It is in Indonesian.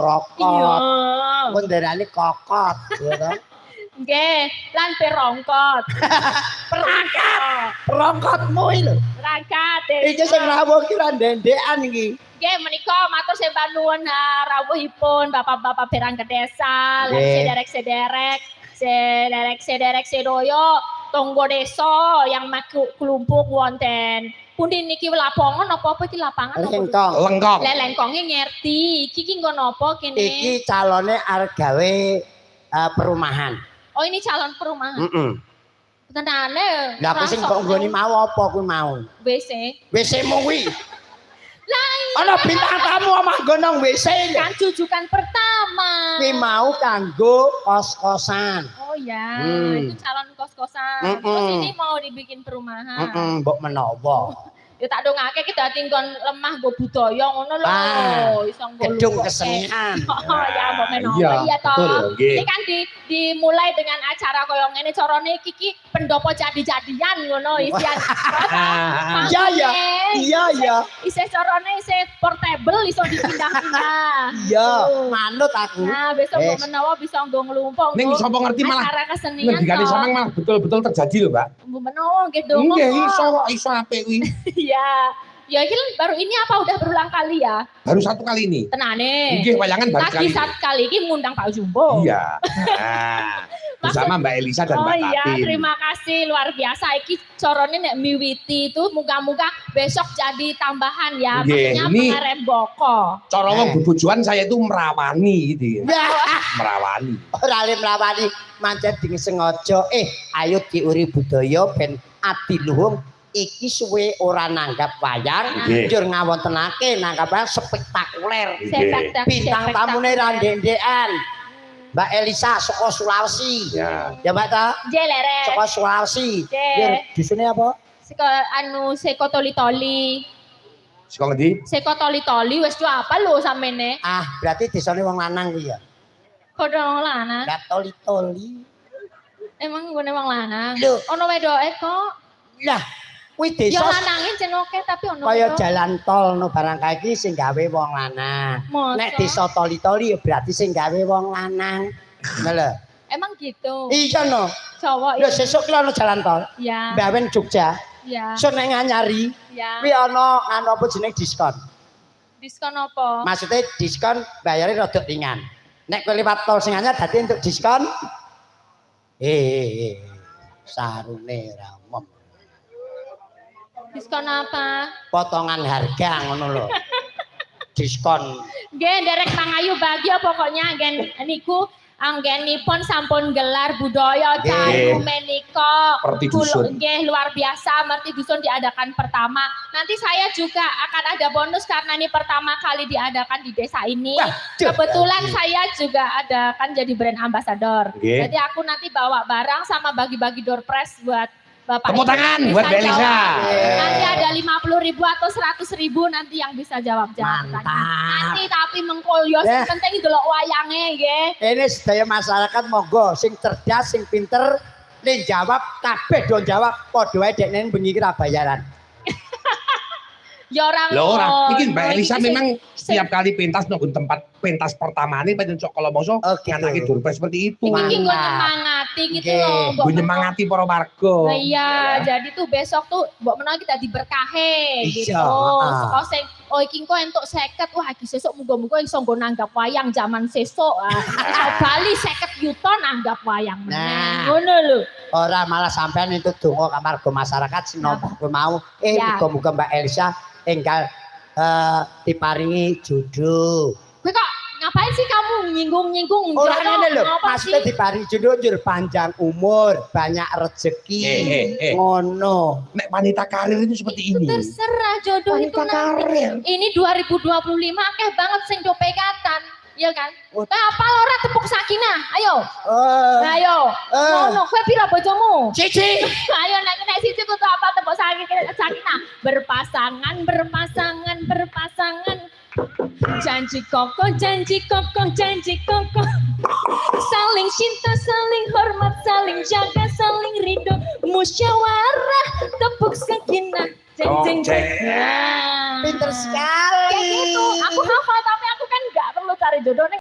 rokok. Ngendarani kokot, ya toh. Nggih, lan perongkot. Perangkatmu iki lho. Perangkat. Iki sing rawuh ki ra ndendekan iki. Nggih, menika matur sembah nuwun rawuhipun Bapak-bapak perangkat desa, lan sederek sedoyo tonggo desa yang kelumpuk wonten. Pundi niki lapangan apa iki lapangan apa? Lengkong. Lengkonge ngerti. Iki nggo napa kene? Iki calone arep gawe perumahan. Oh, ini calon perumahan. Tenane. Lah kowe sing kok nggone mau apa kuwi mau? WC. WC-mu kuwi. Lah Ana bintang tamu omah gonong WC. kan jujukan pertama. Kuwi mau kanggo kos-kosan. Oh ya, itu calon kos-kosan. Terus ini mau dibikin perumahan. Mbok menawa. Ya tak dongake ki dadi nggon lemah nggo budaya ngono lho. Iso nggo gedung kesenian. Oh ya, mbok menawa iya toh. Ini kan dimulai dengan acara koyo ngene carane iki pendopo jadi-jadian ngono isian. Iya ya. Isih carane isih portable iso dipindah-pindah. Iya, manut aku. Nah, besok mbok menawa bisa nggo nglumpung. Ning sapa ngerti malah acara kesenian. Ngendikane sampean malah betul-betul terjadi lho, Mbak. Mbok menawa nggih dongo. Nggih, iso apik kuwi. Iya. Ya ini baru ini apa udah berulang kali ya? Baru satu kali ini. Tenane. Nggih, wayangan baru kali. Lagi satu kali ini ngundang Pak Jumbo. Iya. Nah, bersama Mbak Elisa dan Mbak Tatin. Oh iya, terima kasih luar biasa. Iki corone nek miwiti itu muga-muga besok jadi tambahan ya. Maksudnya pengarep boko. Cara wong bobojoan saya itu merawani gitu. Merawani. Ora le merawani, mancen sengaja ayo diuri budaya ben adiluhung. Iki suwe ora nanggap wayang, njur ngawontenake nanggap wayang spektakuler. Bintang tamune ra ndek-ndekan. Mbak Elisa saka Sulawesi. Ya Mbak ta? Nggih lere. Saka Sulawesi. Njur dusune apa? Seko toli-toli. Saka ngendi? Seko toli-toli wis apa lho samene? Berarti desane wong lanang kuwi ya. Kodho wong lanang. Lah toli-toli. Emang nggone wong lanang. Ono wedoke kok. Lah kuwi desa. Ya lanange cenoke tapi ono. Kaya jalan tol no barang kae iki sing gawe wong lanang. Nek desa toli-toli ya berarti sing gawe wong lanang. Ngono lho. Emang gitu. Iya no. Cowok. Lho sesuk ki ono jalan tol. Iya. Bawen Jogja. Iya. So nek nganyari. Iya. Kuwi ono apa jeneng diskon. Diskon apa? Maksudnya diskon bayare rada ringan. Nek kowe liwat tol sing anyar dadi untuk diskon. Sarune ra umum. Diskon apa? Potongan harga ngono lho. Diskon. Nggih, nderek Mangayu bahagia pokoknya anggen niku anggenipun sampun gelar budaya Caru menika. Nggih, luar biasa Merti Dusun diadakan pertama. Nanti saya juga akan ada bonus karena ini pertama kali diadakan di desa ini. Kebetulan saya juga akan jadi brand ambassador. Jadi aku nanti bawa barang sama bagi-bagi door prize buat Bapak. Tepuk tangan buat Mbak Elisa. Nanti ada 50.000 atau 100.000 nanti yang bisa jawab. Nanti tapi mengkolyos penting delok wayange nggih. Ini sedaya masyarakat monggo sing cerdas sing pinter ning jawab kabeh do jawab padha wae dekne bengi ki ra bayaran. Ya orang lho ora iki Mbak Elisa memang setiap kali pentas nunggu tempat pentas pertama ini pancen sok kalau moso nganake durpe seperti itu. Iki nggo nyemangati gitu loh. Nggo nyemangati para warga. Iya, jadi tuh besok tuh mbok menawa kita diberkahe gitu. Kok sing iki engko entuk 50, wah iki sesuk muga-muga iso nggo nanggap wayang zaman sesuk. Bali 50 yuta nanggap wayang meneh. Ngono lho. Ora malah sampean itu donga kamarga masyarakat sing nopo mau muga-muga Mbak Elisa enggal diparingi jodoh. Kowe kok ngapain sih kamu nyinggung-nyinggung jodoh? Ora ngene lho, maksudnya diparingi jodoh njur panjang umur, banyak rezeki. Ngono. Nek wanita karir itu seperti ini. Terserah jodoh wanita itu karir. Ini 2025 akeh banget sing do pegatan. Iya kan? Apa ora tepuk sakinah? Ayo. Ayo. Ngono, kowe pira bojomu? Siji. Ayo nek siji kudu apa tepuk sakinah? Berpasangan. Janji kokoh. Saling cinta, saling hormat, saling jaga, saling ridho, musyawarah, tepuk sakinah. Jeng. Pinter sekali. Kayak gitu. Aku hafal tapi aku kan enggak perlu cari jodoh ning